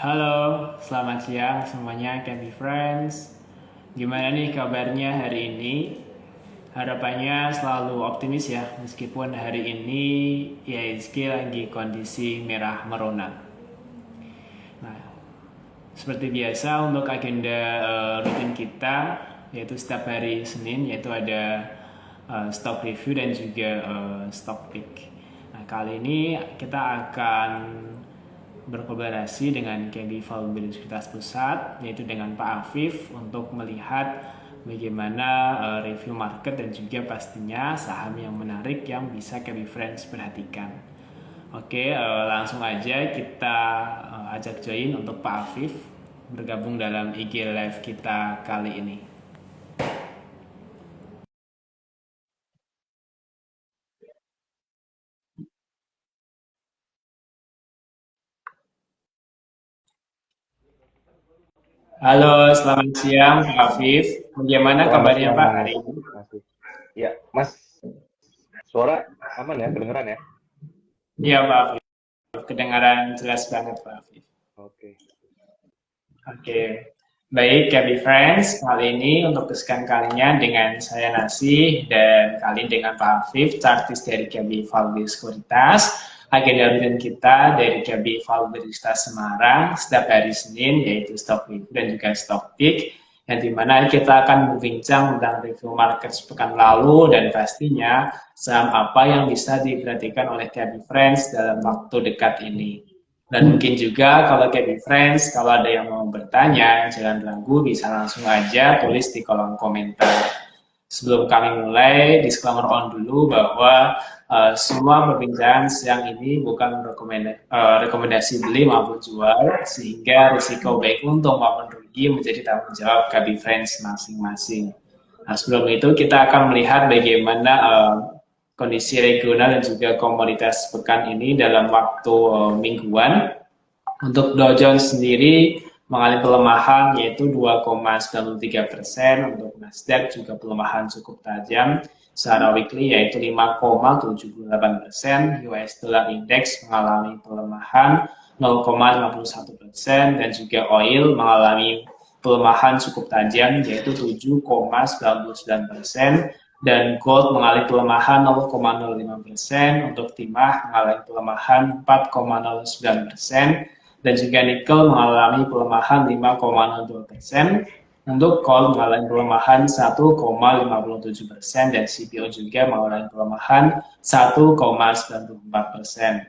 Halo, selamat siang semuanya Candy Friends. Gimana nih kabarnya hari ini? Harapannya selalu optimis ya, meskipun hari ini IHSG lagi kondisi merah merona. Nah, seperti biasa untuk agenda rutin kita, yaitu setiap hari Senin, yaitu ada stock review dan juga stock pick. Nah, kali ini kita akan berkolaborasi dengan KB Value Sekuritas Pusat, yaitu dengan Pak Afif untuk melihat bagaimana review market dan juga pastinya saham yang menarik yang bisa KB Friends perhatikan. Oke, langsung aja kita ajak join untuk Pak Afif bergabung dalam IG Live kita kali ini. Halo, selamat siang Pak Afif. Bagaimana Selamat kabarnya siang Pak Mas. hari ini? Masih. Ya, Mas, suara aman ya, kedengeran ya? Iya Pak Afif, kedengaran jelas banget Pak Afif. Oke. Oke, baik Cabby Friends, kali ini untuk kesekian kalinya dengan saya Nasih dan kali dengan Pak Afif, chartis dari Cabby Value Sekuritas. Agenda rutin kita dari Cabby Value Sekuritas Semarang setiap hari Senin yaitu stock review dan juga stock pick yang dimana kita akan berbincang tentang review market sepekan lalu dan pastinya saham apa yang bisa diperhatikan oleh Cabby Friends dalam waktu dekat ini. Dan mungkin juga kalau kayak friends, kalau ada yang mau bertanya, jangan ragu, bisa langsung aja tulis di kolom komentar. Sebelum kami mulai, disclaimer on dulu bahwa semua perbincangan siang ini bukan rekomendasi beli maupun jual, sehingga risiko baik untung maupun rugi menjadi tanggung jawab KB Friends masing-masing. Nah, sebelum itu kita akan melihat bagaimana kondisi regional dan juga komoditas pekan ini dalam waktu mingguan. Untuk Dow Jones sendiri mengalami pelemahan yaitu 2,93%, untuk Nasdaq juga pelemahan cukup tajam secara weekly yaitu 5,78%, US Dollar Index mengalami pelemahan 0,51% dan juga oil mengalami pelemahan cukup tajam yaitu 7,99% dan gold mengalami pelemahan 0,05%, untuk timah mengalami pelemahan 4,09% dan juga nikel mengalami pelemahan 5,02%, untuk coal mengalami pelemahan 1,57% dan CPO juga mengalami pelemahan 1,94%.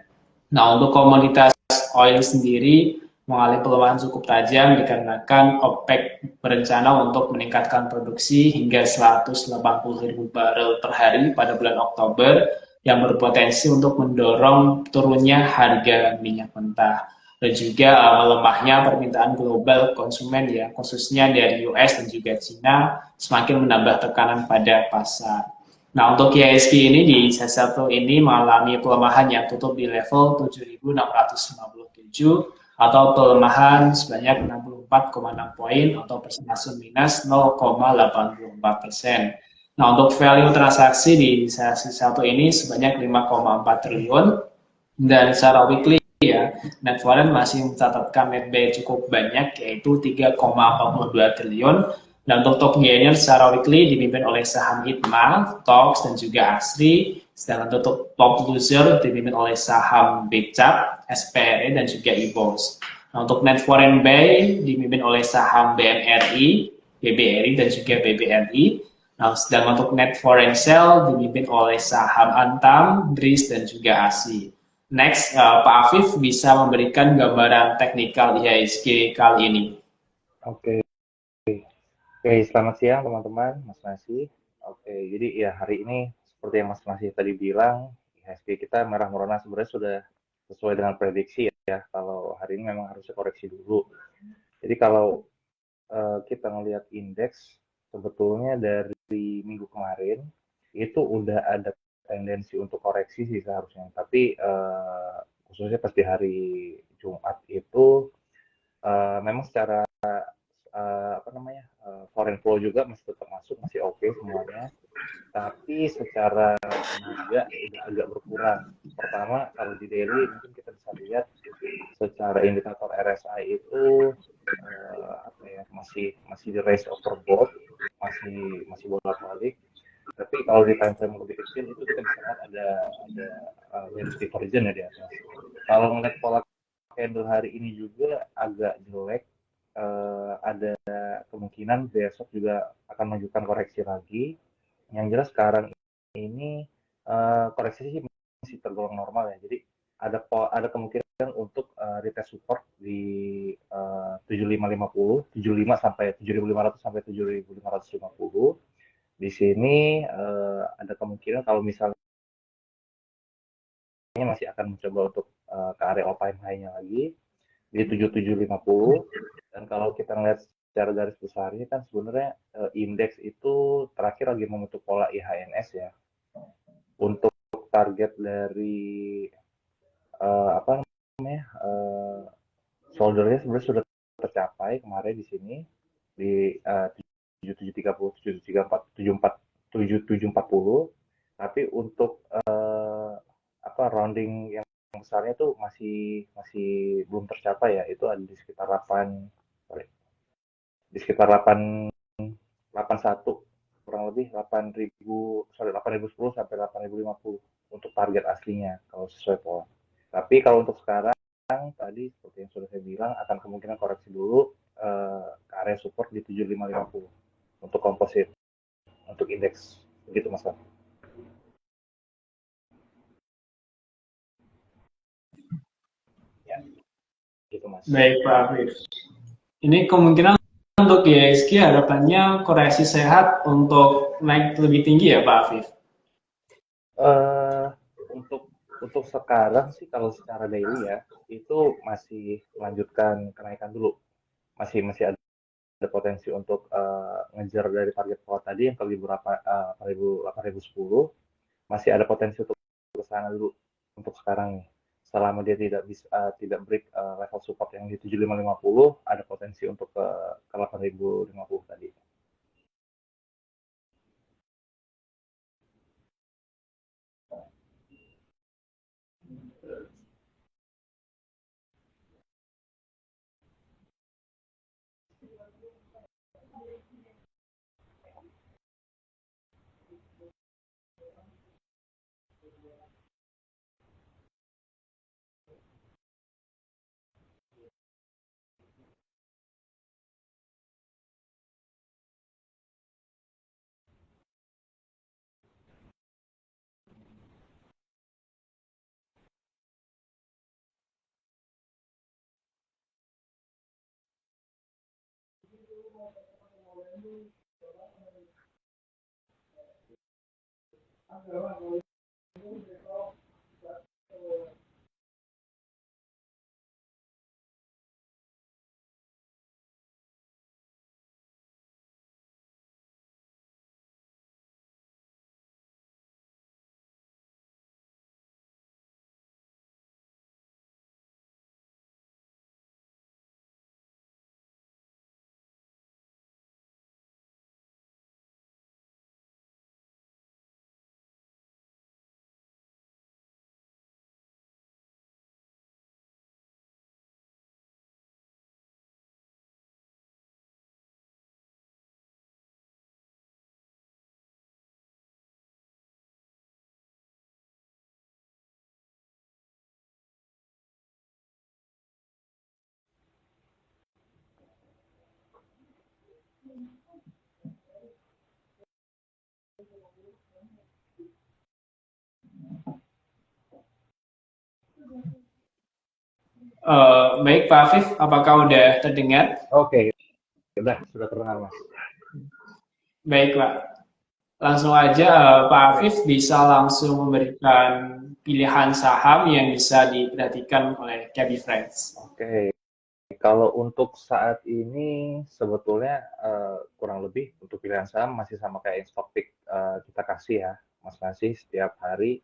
Nah, untuk komoditas oil sendiri mengalami pelemahan cukup tajam dikarenakan OPEC berencana untuk meningkatkan produksi hingga 180.000 barel per hari pada bulan Oktober yang berpotensi untuk mendorong turunnya harga minyak mentah dan juga melemahnya permintaan global konsumen ya khususnya dari US dan juga Cina semakin menambah tekanan pada pasar. Nah, untuk IHSG ini di sesi satu ini mengalami pelemahan yang tutup di level 7.657 atau pelemahan sebanyak 64,6 poin atau persentase minus 0,84%. Nah, untuk value transaksi di sesi satu ini sebanyak 5,4 triliun dan secara weekly ya, net foreign masih mencatatkan net buy cukup banyak yaitu 3,42 triliun dan untuk top gainer secara weekly dipimpin oleh saham ITMA, TOX dan juga ASRI, sedangkan untuk top loser dipimpin oleh saham BCAP, SPRE dan juga EBOS. Nah, untuk net foreign buy dipimpin oleh saham BMRI, BBRI dan juga BBRI. Nah, sedangkan untuk net foreign sell dipimpin oleh saham Antam, BRIS dan juga ASI. Next, Pak Afif bisa memberikan gambaran teknikal IHSG kali ini. Oke. Oke, selamat siang teman-teman, Mas Nasi. Oke, jadi ya hari ini seperti yang Mas Nasi tadi bilang, IHSG kita merah merona sebenarnya sudah sesuai dengan prediksi ya. Kalau hari ini memang harusnya koreksi dulu. Jadi kalau kita ngelihat indeks, sebetulnya dari minggu kemarin itu udah ada tendensi untuk koreksi sih seharusnya. Tapi khususnya pas di hari Jumat itu memang secara apa namanya foreign flow juga masih tetap masuk, masih oke semuanya. Tapi secara tenaga udah agak berkurang. Pertama, kalau di daily mungkin kita bisa lihat secara indikator RSI itu apa ya, masih masih di race overbought, masih bolak-balik. Tapi kalau di time frame lebih kecil itu kita bisa lihat ada bearish divergence ya di atas. Kalau ngeliat pola candle hari ini juga agak jelek, ada kemungkinan besok juga akan menunjukkan koreksi lagi. Yang jelas sekarang ini koreksi sih masih tergolong normal ya. Jadi ada kemungkinan untuk retest support di 7550, 75 sampai 7500 sampai 7550. Di sini ada kemungkinan kalau misalnya masih akan mencoba untuk ke area all time high-nya lagi di 7750. Dan kalau kita ngeliat secara garis besarnya kan sebenarnya indeks itu terakhir lagi membentuk pola IHNS ya. Untuk target dari apa namanya shoulder-nya sebenarnya sudah tercapai kemarin di sini di 7730, 7734, 7740. Tapi untuk apa rounding yang besarnya itu masih belum tercapai ya. Itu ada di sekitar 8, sorry, di sekitar 81, kurang lebih 8010 sampai 8050 untuk target aslinya kalau sesuai pola. Tapi kalau untuk sekarang tadi seperti yang sudah saya bilang akan kemungkinan koreksi dulu ke area support di 7550 untuk komposit, untuk indeks begitu Mas. Ya, gitu Mas. Baik Pak Afif. Ini kemungkinan untuk IHSG harapannya koreksi sehat untuk naik lebih tinggi ya Pak Afif? Uh, untuk sekarang sih kalau secara daily ya itu masih melanjutkan kenaikan dulu, masih ada potensi untuk ngejar dari target pola tadi yang ke 8010, masih ada potensi untuk ke sana dulu untuk sekarang nih. Selama dia tidak break level support yang di 7550, ada potensi untuk ke 8050 tadi. Baik Pak Afif, apakah udah terdengar? Oke, sudah terdengar Mas. Baik Pak, langsung aja Pak Afif bisa langsung memberikan pilihan saham yang bisa diperhatikan oleh KB Friends. Oke, kalau untuk saat ini sebetulnya kurang lebih untuk pilihan saham masih sama kayak stock pick kita kasih ya, Mas, kasih setiap hari.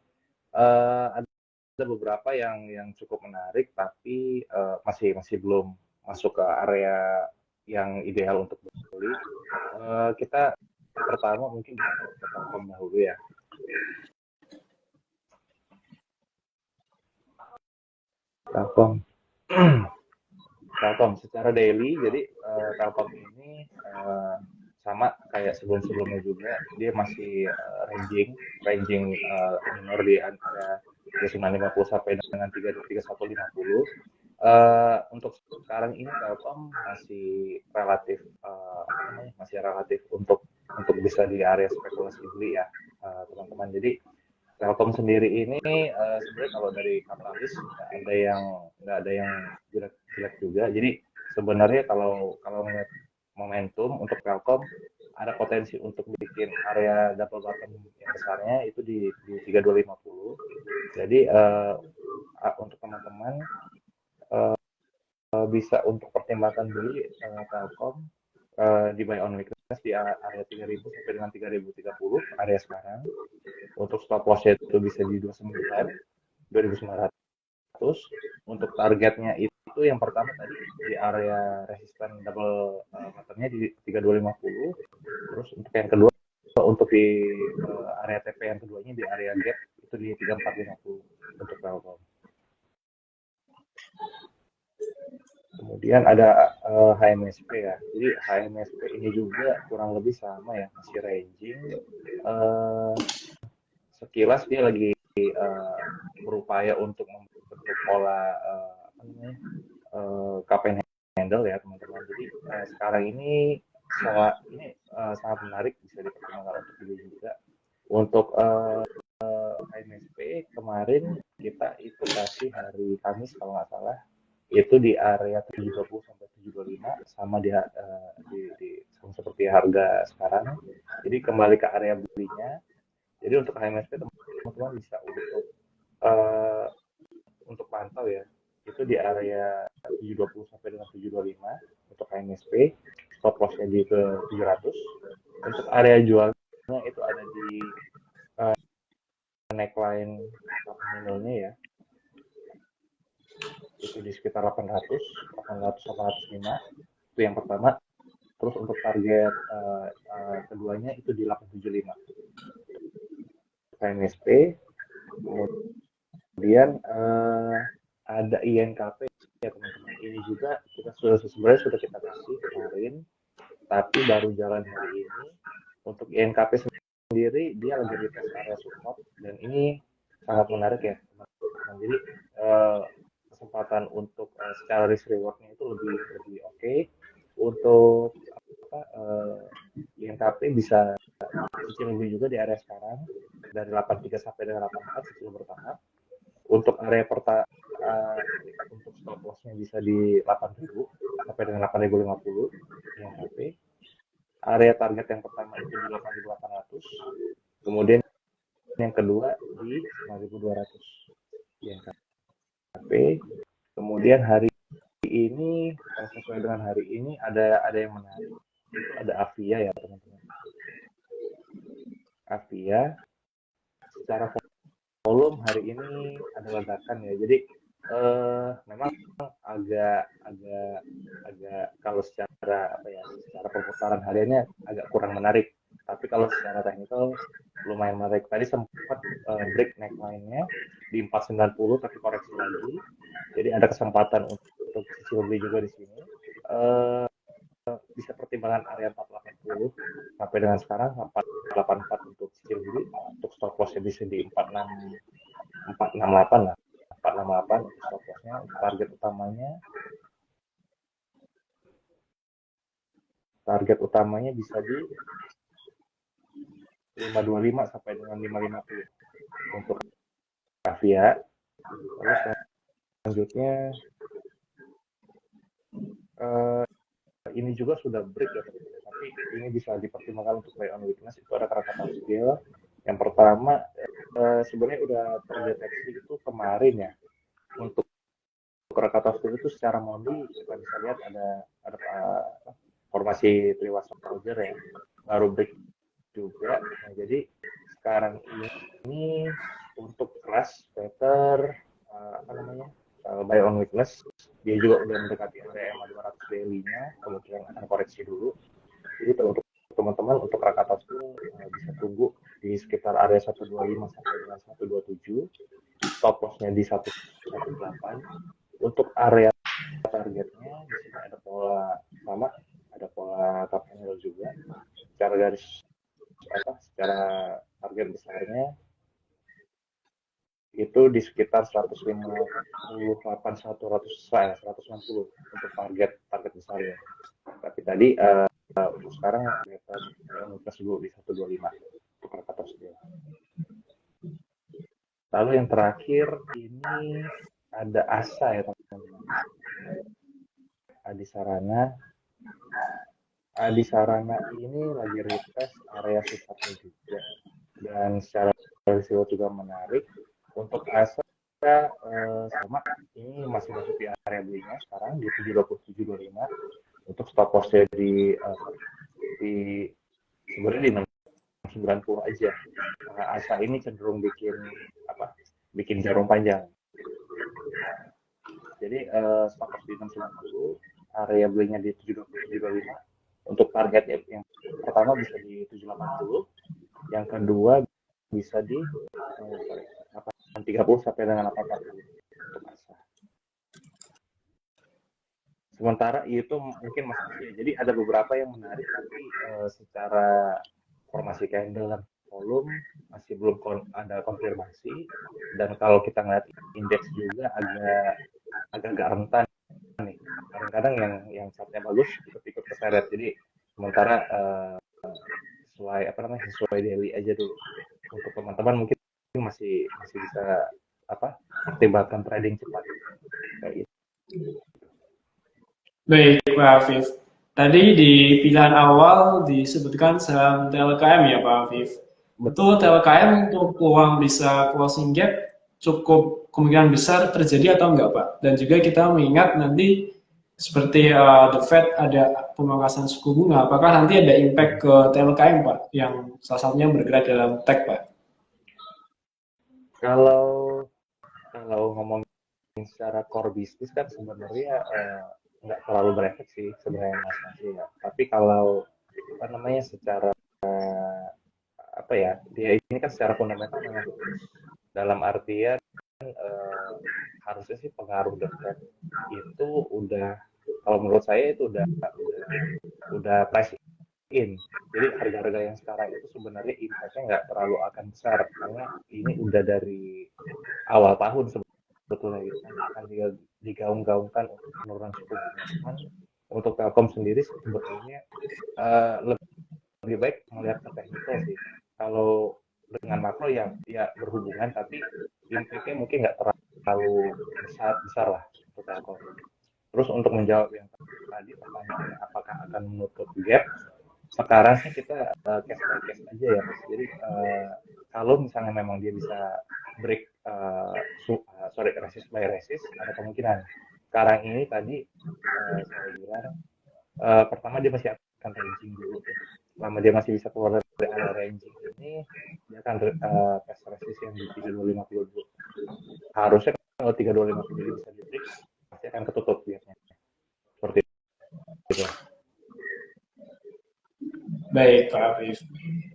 Ada beberapa yang cukup menarik, tapi masih belum masuk ke area yang ideal untuk beli. Kita pertama mungkin bisa ke Telkom dahulu ya. Telkom. Telkom secara daily, jadi Telkom ini sama kayak sebelum-sebelumnya juga, dia masih ranging minor di antara 3950 sampai dengan 3150. Untuk sekarang ini Telkom masih relatif masih relatif untuk bisa di area spekulasi beli ya, teman-teman. Jadi Telkom sendiri ini sebenarnya kalau dari kapitalis nggak ada yang jelek juga. Jadi sebenarnya kalau melihat momentum untuk Telkom ada potensi untuk bikin area double bottom yang besarnya itu di 3250. Jadi untuk teman-teman bisa untuk pertimbangkan beli Telkom di buy on weakness di area 3000 sampai dengan 3030 area sekarang. Untuk stop loss itu bisa di 29.000. Untuk targetnya itu yang pertama tadi di area resisten double bottomnya di 3250. Terus untuk yang kedua untuk di area TP yang keduanya di area gap itu di 3450 untuk Telkom. Kemudian ada HMSP ya. Jadi HMSP ini juga kurang lebih sama ya, masih ranging. Sekilas dia lagi berupaya untuk membentuk pola cup and handle ya teman-teman. Jadi sekarang ini sangat menarik, bisa dipertimbangkan untuk beli juga. Untuk HMSP kemarin kita itu kasih hari Kamis kalau nggak salah, itu di area 720 sampai 725 sama sama seperti harga sekarang. Jadi kembali ke area belinya. Jadi untuk HMSP teman-teman bisa untuk pantau ya, itu di area 720 sampai dengan 725 untuk HMSP, stop loss-nya di ke 700. Untuk area jualnya itu ada di neckline minulnya ya, itu di sekitar 800 805 itu yang pertama. Terus untuk target keduanya itu di 875 KMSP. Kemudian ada INKP ya teman-teman. Ini juga kita sebenarnya sudah kita kasih kemarin, tapi baru jalan hari ini. Untuk INKP sendiri dia lagi di tes area support dan ini sangat menarik ya teman-teman. Jadi kesempatan untuk secara risk rewardnya itu lebih oke. Untuk INKP bisa cicil lebih juga di area sekarang dari 83 sampai dengan 84 cicil bertahap. Untuk area untuk stop loss-nya bisa di 8.000 sampai dengan 8.050 INKP. Area target yang pertama itu di 8.800. Kemudian yang kedua di 9.200 INKP. Kemudian hari ini sesuai dengan hari ini ada yang menarik, itu ada Avia ya teman-teman. Avia secara volume hari ini ada ledakan ya. Jadi memang agak kalau secara perputaran hariannya agak kurang menarik. Tapi kalau secara teknikal lumayan menarik. Tadi sempat break neckline-nya di 490 tapi koreksi lagi. Jadi ada kesempatan untuk cicil beli juga di sini. Bisa pertimbangan area 480 sampai dengan sekarang 484 untuk cicil beli. Untuk stop loss-nya bisa di 468 lah. 468 untuk stop loss-nya. Target utamanya bisa di 525 sampai dengan 550 untuk Avia. Terus selanjutnya ini juga sudah break ya teman-teman, tapi ini bisa dipertimbangkan untuk buy on weakness. Itu ada Krakatau Steel. Yang pertama sebenarnya udah terdeteksi itu kemarin ya. Untuk Krakatau Steel itu secara modi kita bisa lihat ada formasi Triwasa Roger ya, baru break juga. Nah, jadi sekarang ini untuk kelas better buy on weakness, dia juga udah mendekati area 200 daily-nya kemungkinan akan koreksi dulu. Jadi untuk teman-teman untuk Krakatau bisa tunggu di sekitar area 125 sampai dengan 127, stop loss-nya di 118. Untuk area targetnya di sini ada pola sama, ada pola top handle juga. Secara target besarnya itu di sekitar 158 160 untuk target besarnya. Tapi tadi untuk sekarang kita ngecas dulu di 125 untuk Krakatau sendiri. Lalu yang terakhir ini ada ASA ya teman-teman. Adi Sarana ini lagi retest area supportnya juga, dan secara risiko juga menarik. Untuk ASA sama, ini masih masuk di area belinya sekarang di 727.25. Untuk stop loss-nya di sebenarnya di 690 aja. Karena ASA ini cenderung bikin jarum panjang. Jadi stop loss di 690, area belinya di 727.25. Untuk target yang pertama bisa di 780, yang kedua bisa di 830 sampai dengan 840 untuk ASA. Sementara itu mungkin masih, jadi ada beberapa yang menarik, tapi secara formasi candle dan volume masih belum ada konfirmasi. Dan kalau kita ngeliat indeks juga agak rentan nih. Kadang-kadang yang chartnya bagus ikut keseret. Jadi sementara sesuai daily aja dulu. Untuk teman-teman mungkin masih bisa pertimbangkan trading cepat kayak gitu. Baik, Pak Afif. Tadi di pilihan awal disebutkan saham TLKM ya, Pak Afif. Betul, TLKM untuk peluang bisa closing gap cukup kemungkinan besar terjadi atau enggak, Pak? Dan juga kita mengingat nanti seperti The Fed ada pemangkasan suku bunga, apakah nanti ada impact ke TLKM, Pak, yang salah satunya bergerak dalam tech, Pak? Kalau ngomongin secara core bisnis kan sebenarnya nggak terlalu berefek sih sebenarnya Mas Nasi ya. Tapi kalau secara dia ini kan secara fundamental memang bagus. Dalam artian harusnya sih pengaruh The Fed itu udah, kalau menurut saya itu udah price in. Jadi harga-harga yang sekarang itu sebenarnya impact-nya nggak terlalu akan besar, karena ini udah dari awal tahun sebetulnya gitu kan akan digaung-gaungkan untuk penurunan suku bunga. Untuk Telkom sendiri sebetulnya lebih baik melihat ke teknikal sih. Kalau dengan makro ya berhubungan, tapi impact-nya mungkin nggak terlalu besar lah untuk Telkom. Terus untuk menjawab yang tadi pertanyaannya apakah akan menutup gap, sekarang sih kita case by case aja ya Mas. Jadi kalau misalnya memang dia bisa break resist by resist, ada kemungkinan. Sekarang ini tadi saya bilang pertama dia masih akan ranging dulu. Selama dia masih bisa keluar dari area ranging ini, dia akan test resist yang di 3250 dulu. Harusnya kalau 3250 bisa di break, pasti akan ketutup biasanya. Seperti itu. Baik, Pak Afif.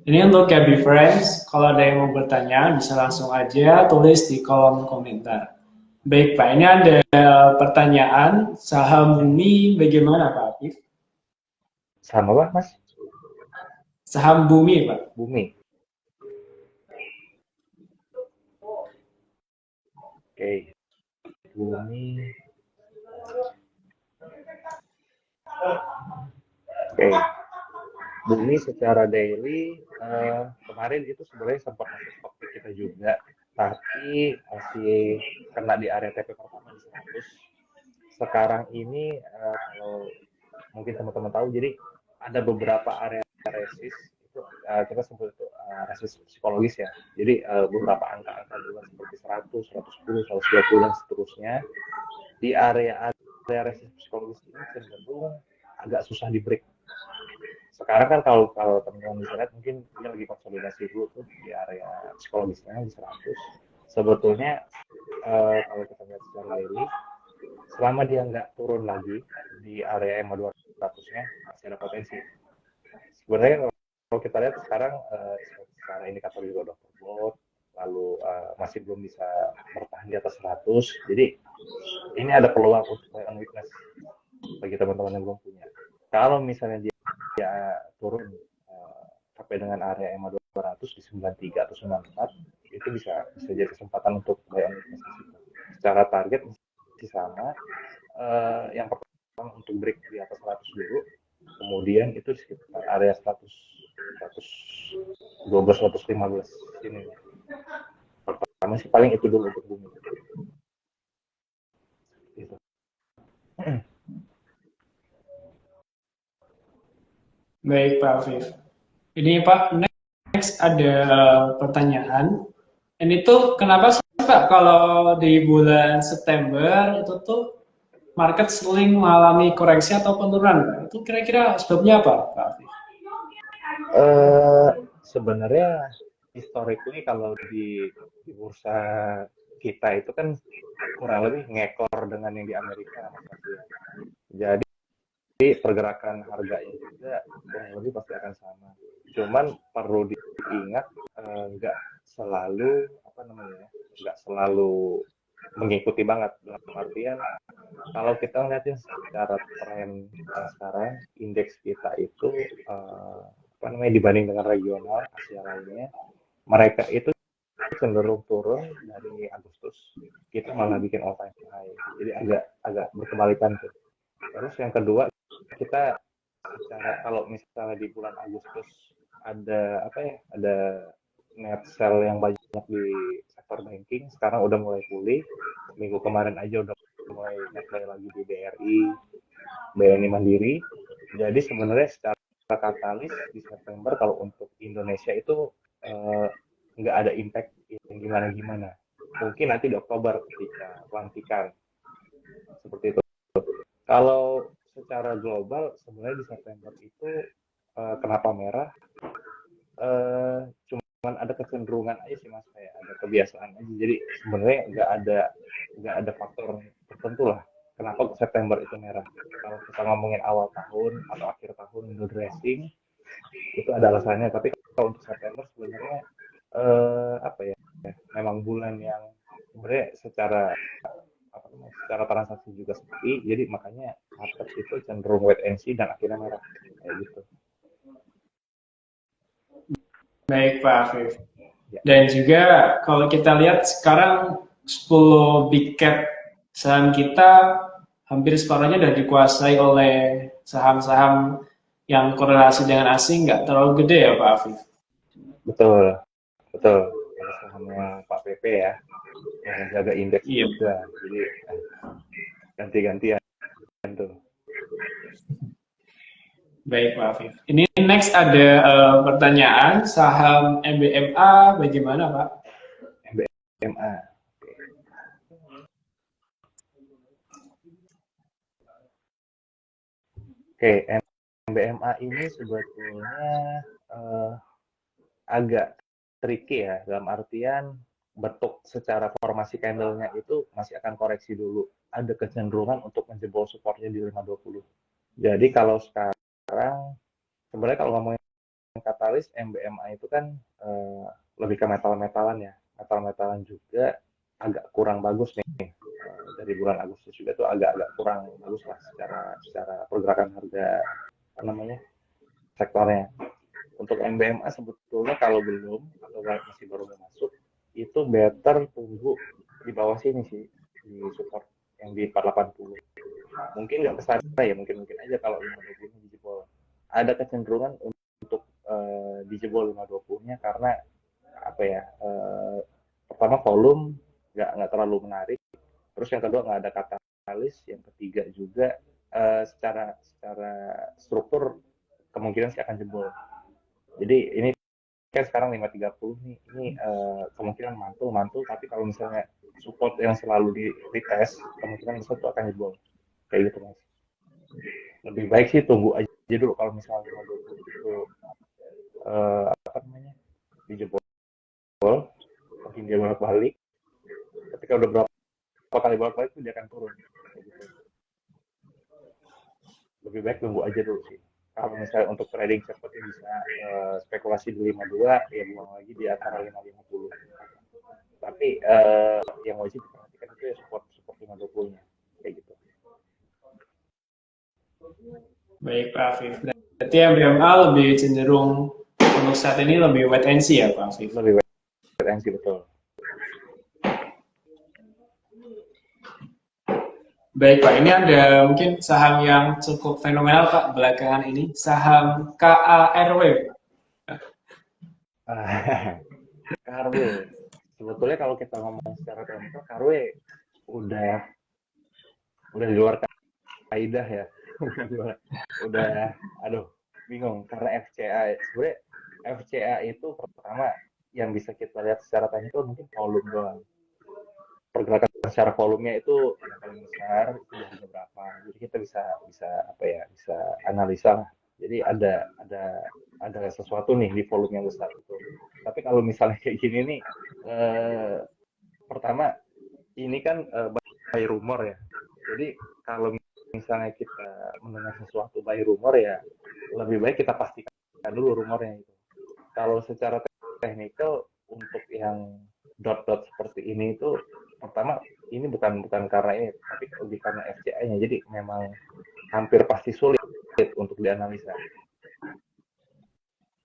Ini untuk KB Friends, kalau ada yang mau bertanya bisa langsung aja tulis di kolom komentar. Baik Pak, ini ada pertanyaan, saham Bumi bagaimana Pak Afif? Saham apa Mas? Saham Bumi Pak. Bumi. Oke. Bumi. Oke. Bumi secara daily kemarin itu sebenarnya sempat masuk topik kita juga, tapi masih kena di area TP pertama di 100. Sekarang ini kalau mungkin teman-teman tahu, jadi ada beberapa area resist itu kita sebut itu resist psikologis ya. Jadi beberapa angka-angka luar seperti 100, 110, 120 dan seterusnya di area resist psikologis ini cenderung agak susah di break. Sekarang kan kalau teman-teman bisa lihat mungkin dia lagi konsolidasi dulu tuh di area psikologisnya di 100. Sebetulnya kalau kita lihat secara daily selama dia nggak turun lagi di area EMA 200-nya, masih ada potensi. Sebenarnya kalau kita lihat sekarang secara indikator juga udah overbought, lalu masih belum bisa bertahan di atas 100. Jadi ini ada peluang untuk buy on weakness bagi teman-teman yang belum punya. Kalau misalnya dia turun sampai dengan area EMA 200 di 93 atau 94, itu bisa jadi kesempatan untuk buy on weakness di situ. Secara target masih sama. Yang pertama untuk break di atas 100 dulu, kemudian itu di sekitar area 100 112 115 ini. Pertama sih paling itu dulu untuk bumi. Gitu. Baik Pak Afif. Ini Pak, next ada pertanyaan. Ini tuh kenapa sih Pak kalau di bulan September itu tuh market sering mengalami koreksi atau penurunan? Itu kira-kira sebabnya apa Pak Afif? Sebenarnya historically kalau di bursa kita itu kan kurang lebih ngekor dengan yang di Amerika, Mas Masih. Jadi pergerakan harganya juga kurang lebih pasti akan sama. Cuman perlu diingat nggak selalu apa namanya, nggak selalu mengikuti banget, dalam artian kalau kita ngeliatin secara tren sekarang indeks kita itu apa namanya dibanding dengan regional Asia lainnya, mereka itu cenderung turun dari Agustus, kita malah bikin all time high, jadi agak berkebalikan tuh. Terus yang kedua, kita secara kalau misalnya di bulan Agustus ada apa ya, ada net sell yang banyak di sektor banking, sekarang udah mulai pulih. Minggu kemarin aja udah mulai net buy lagi di BRI, BNI Mandiri. Jadi sebenarnya secara katalis di September kalau untuk Indonesia itu nggak ada impact yang gimana-gimana. Mungkin nanti di Oktober ketika pelantikan seperti itu. Kalau secara global sebenarnya di September itu kenapa merah? Cuman ada kecenderungan aja sih Mas, kayak ada kebiasaan aja. Jadi sebenarnya nggak ada faktor tertentu lah kenapa September itu merah. Kalau kita ngomongin awal tahun atau akhir tahun window dressing itu ada alasannya. Tapi kalau untuk September sebenarnya apa ya? Memang bulan yang sebenarnya secara transaksi juga sepi, jadi makanya market itu cenderung wait and see dan akhirnya merah kayak gitu. Baik Pak Afif. Ya. Dan juga kalau kita lihat sekarang 10 big cap saham kita hampir separuhnya sudah dikuasai oleh saham-saham yang korelasi dengan asing, nggak terlalu gede ya Pak Afif? Betul, betul. Ada sahamnya Pak PP ya, yang menjaga indeks Iya. juga. Jadi ganti-gantian tuh. Baik Pak Afif. Ini next ada pertanyaan, saham MBMA bagaimana Pak? MBMA. Oke, MBMA ini sebetulnya agak tricky ya, dalam artian bentuk secara formasi candle-nya itu masih akan koreksi dulu. Ada kecenderungan untuk menjebol supportnya di 520. Jadi kalau sekarang, sebenarnya kalau ngomongin katalis, MBMA itu kan lebih ke metal-metalan ya. Metal-metalan juga agak kurang bagus nih. Dari bulan Agustus juga tuh agak-agak kurang bagus lah secara pergerakan harga apa namanya sektornya. Untuk MBMA sebetulnya kalau belum atau masih baru masuk, itu better tunggu di bawah sini sih, di support yang di 480. Mungkin nggak kesana ya, mungkin aja kalau 520 dijebol. Ada kecenderungan untuk dijebol 520-nya karena apa ya? Pertama volume nggak terlalu menarik. Terus yang kedua nggak ada katalis. Yang ketiga juga secara struktur kemungkinan sih akan jebol. Jadi ini kan sekarang 530 nih, ini kemungkinan mantul, tapi kalau misalnya support yang selalu di retest, kemungkinan besar itu akan jebol. Kayak gitu Mas. Lebih baik sih tunggu aja dulu kalau misalnya 520 itu apa namanya dijebol, mungkin dia bolak-balik. Ketika udah berapa kali bolak-balik itu dia akan turun. lebih baik tunggu aja dulu sih. Kalau misalnya untuk trading seperti bisa spekulasi di 52, ya buang lagi di antara 550. Tapi yang wajib diperhatikan itu ya support 520-nya kayak gitu. Baik Pak Afif. Berarti MBMA lebih cenderung untuk saat ini lebih wait and see ya Pak Afif? Lebih wait and see, betul. Baik Pak, ini ada mungkin saham yang cukup fenomenal Pak belakangan ini, saham KARW. KRW, sebetulnya kalau kita ngomong secara teknikal, KRW udah di luar kaidah ya. udah aduh bingung karena FCA. Sebenarnya FCA itu pertama yang bisa kita lihat secara teknikal mungkin volume doang. Pergerakan secara volumenya itu yang paling besar itu harga berapa, jadi kita bisa apa ya, bisa analisa lah. Jadi ada sesuatu nih di volume yang besar itu. Tapi kalau misalnya kayak gini nih, pertama ini kan by rumor ya. Jadi kalau misalnya kita mendengar sesuatu by rumor ya lebih baik kita pastikan dulu rumornya itu. Kalau secara teknikal untuk yang dot-dot seperti ini itu pertama ini bukan karena ini, tapi lebih karena FCA-nya. Jadi memang hampir pasti sulit untuk dianalisa.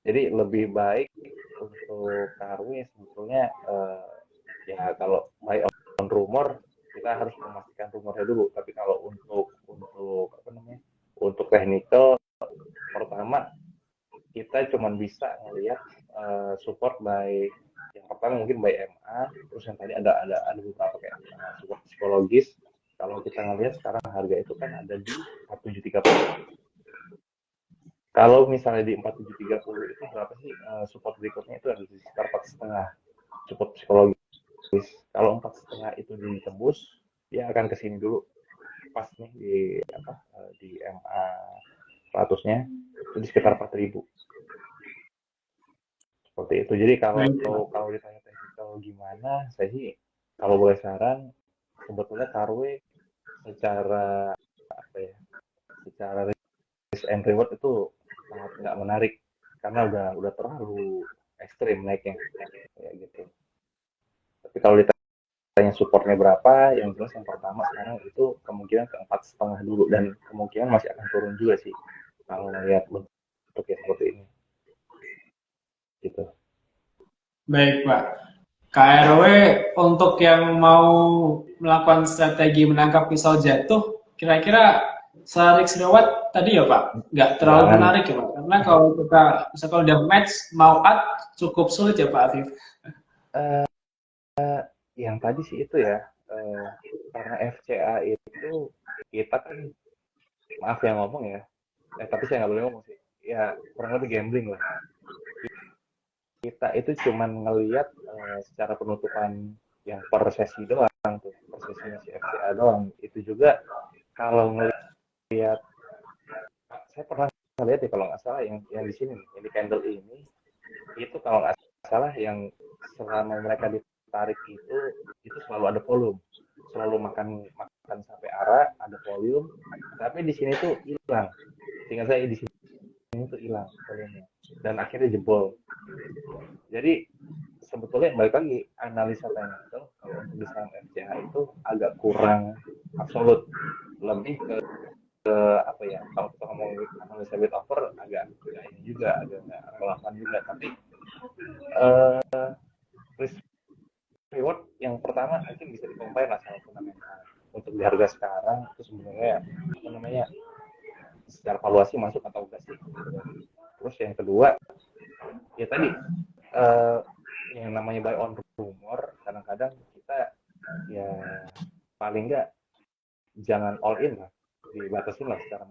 Jadi lebih baik untuk KRW sebetulnya ya kalau by on rumor kita harus memastikan rumornya dulu. Tapi kalau untuk apa namanya, untuk technical, pertama kita cuma bisa ngelihat support by yang pertama mungkin by MA, terus yang tadi ada beberapa kayak support psikologis. Kalau kita ngelihat sekarang harga itu kan ada di 4730. Kalau misalnya di 4730 itu berapa sih support berikutnya, itu ada di sekitar 4,5 support psikologis. Kalau 4,5 itu ditembus, dia akan kesini dulu pas nih di MA 100-nya itu di sekitar 4.000. Seperti itu. Jadi kalau ditanya teknikal gimana, saya sih kalau boleh saran sebetulnya KRW secara apa ya, secara risk and reward itu sangat nggak menarik karena udah terlalu ekstrim naiknya kayak gitu. Tapi kalau ditanya supportnya berapa, yang jelas yang pertama sekarang itu kemungkinan ke 4,5 dulu, dan kemungkinan masih akan turun juga sih kalau lihat bentuk yang seperti ini gitu. Baik Pak, KRW untuk yang mau melakukan strategi menangkap pisau jatuh, kira-kira risk reward tadi ya Pak, nggak terlalu menarik ya Pak, karena kalau kita misalkan udah match mau add cukup sulit ya Pak Afif. Yang tadi sih itu ya, karena FCA itu kita kan, maaf yang ngomong ya, tapi saya nggak boleh ngomong sih, ya kurang lebih gambling lah. Kita itu cuman ngelihat secara penutupan yang per sesi doang tuh, per sesinya si FCA doang. Itu juga kalau ngelihat, saya pernah lihat ya kalau nggak salah yang di sini nih, yang di candle ini, itu kalau nggak salah yang selama mereka ditarik itu selalu ada volume, selalu makan sampai arah ada volume, tapi di sini tuh hilang. Sehingga saya di sini tuh hilang volumenya dan akhirnya jebol. Jadi sebetulnya balik lagi analisa teknikal kalau untuk di saham FCA itu agak kurang absolut, lebih ke apa ya, kalau kita ngomong analisa bid offer agak ini juga agak nggak relevan juga. Tapi risk reward yang pertama mungkin bisa dikompare lah sama fundamental. Untuk di harga sekarang itu sebenarnya apa namanya, secara valuasi masuk atau enggak sih gitu. Terus yang kedua ya tadi yang namanya buy on rumor, kadang-kadang kita ya paling enggak jangan all in lah, dibatasin lah secara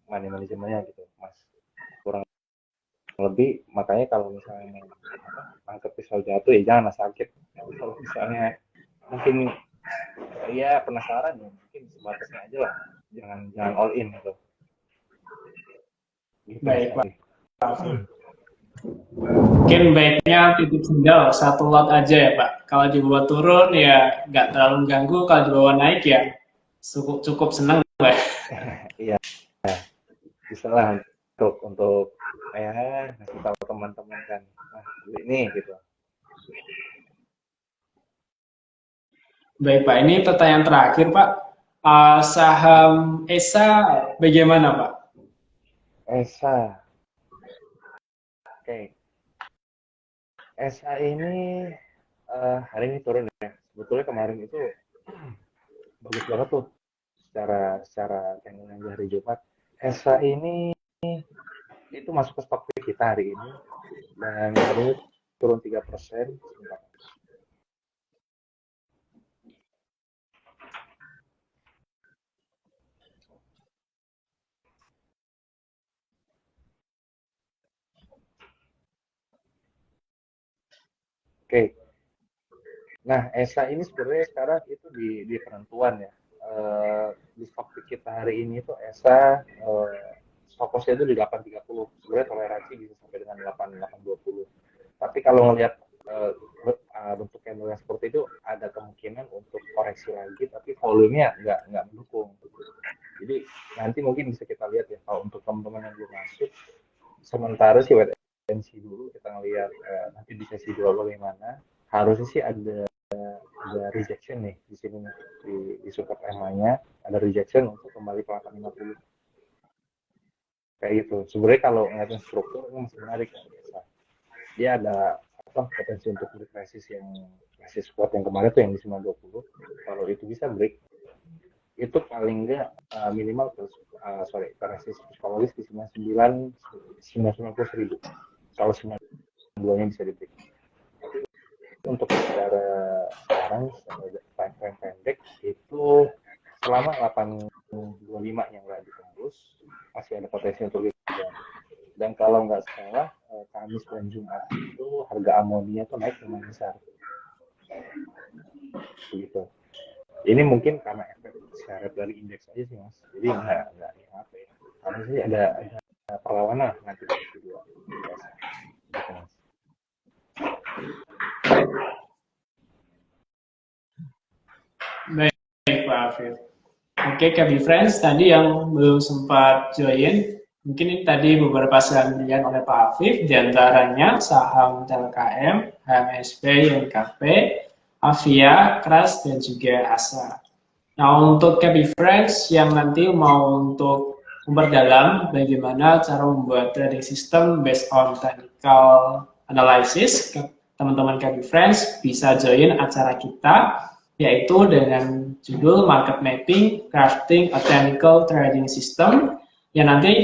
money manajemennya gitu Mas, kurang lebih. Makanya kalau misalnya angkat pisau jatuh ya jangan sakit. Kalau misalnya mungkin ya penasaran ya mungkin sebatasnya aja lah, jangan all in gitu. Baik Pak. Mungkin baiknya titip sendal satu lot aja ya Pak. Kalau dibawa turun ya nggak terlalu mengganggu, kalau dibawa naik ya cukup senang Pak. Iya. bisa lah untuk ya ngasih tahu teman-teman kan, nah ini gitu. Baik Pak, ini pertanyaan terakhir Pak. Saham ESA bagaimana Pak? ESA, oke. ESA ini hari ini turun ya. Sebetulnya kemarin itu bagus banget tuh secara secara candlenya di hari Jumat. ESA ini itu masuk ke stock pick kita hari ini dan hari ini turun 3%. Oke. Nah, ESA ini sebenarnya sekarang itu di penentuan ya. Di stock pick kita hari ini itu ESA stop loss-nya itu di 830. Sebenarnya toleransi bisa sampai dengan 820. Tapi kalau ngelihat bentuk candle yang seperti itu ada kemungkinan untuk koreksi lagi, tapi volumenya nggak mendukung. Jadi nanti mungkin bisa kita lihat ya, kalau untuk teman-teman yang belum masuk, sementara sih wait and see dulu, kita ngelihat nanti di sesi 2 bagaimana. Harusnya sih ada rejection nih di sini nih, di support EMA-nya ada rejection untuk kembali ke 850 kayak gitu. Sebenarnya kalau ngeliatin struktur ini masih menarik ya, biasa. Dia ada potensi untuk break resist yang resist squat yang kemarin tuh yang di 920. Kalau itu bisa break, itu paling enggak minimal resist psikologis di 990.000. Kalau 92-nya bisa di break. Untuk secara sekarang time frame pendek itu selama 825 yang nggak ditembus masih ada potensi untuk liquidasi. Dan kalau nggak salah Kamis dan Jumat itu harga amonia tuh naik lumayan besar. Begitu. Ini mungkin karena efek syarat dari indeks aja sih mas. Jadi nggak yang apa ya. Karena sih ada perlawanan nanti di kedua. Gitu, mas. Baik Pak Afif. Oke, KB Friends, tadi yang belum sempat join, mungkin ini tadi beberapa saham pilihan oleh Pak Afif, diantaranya saham TLKM, HMSP, YNKP, Avia, Kras, dan juga ASA. Nah, untuk KB Friends yang nanti mau untuk memperdalam bagaimana cara membuat trading system based on technical analysis, teman-teman KB Friends bisa join acara kita, yaitu dengan judul Market Mapping, Crafting a Technical Trading System, yang nanti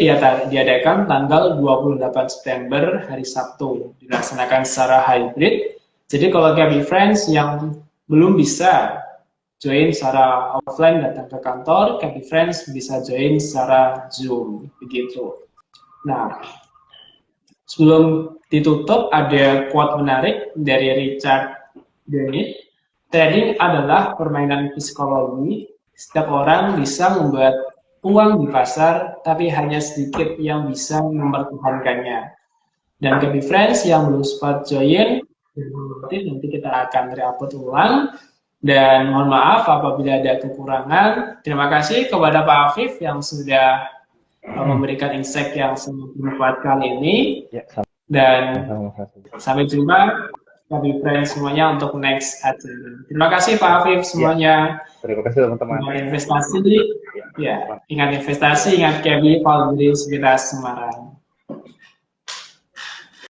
diadakan tanggal 28 September hari Sabtu, dilaksanakan secara hybrid. Jadi kalau KB Friends yang belum bisa join secara offline datang ke kantor, KB Friends bisa join secara Zoom, begitu. Nah, sebelum ditutup ada quote menarik dari Richard Dennett. Trading adalah permainan psikologi. Setiap orang bisa membuat uang di pasar, tapi hanya sedikit yang bisa mempertahankannya. Dan KB Friends yang belum sempat join, nanti kita akan re-upload ulang. Dan mohon maaf apabila ada kekurangan. Terima kasih kepada Pak Afif yang sudah memberikan insight yang sangat bermanfaat kali ini. Dan sampai jumpa KB Friends semuanya untuk next acara. Terima kasih Pak Afif semuanya. Terima kasih teman-teman. Ingat investasi, ya, ingat investasi, ingat KB Valgri Sekuritas Semarang.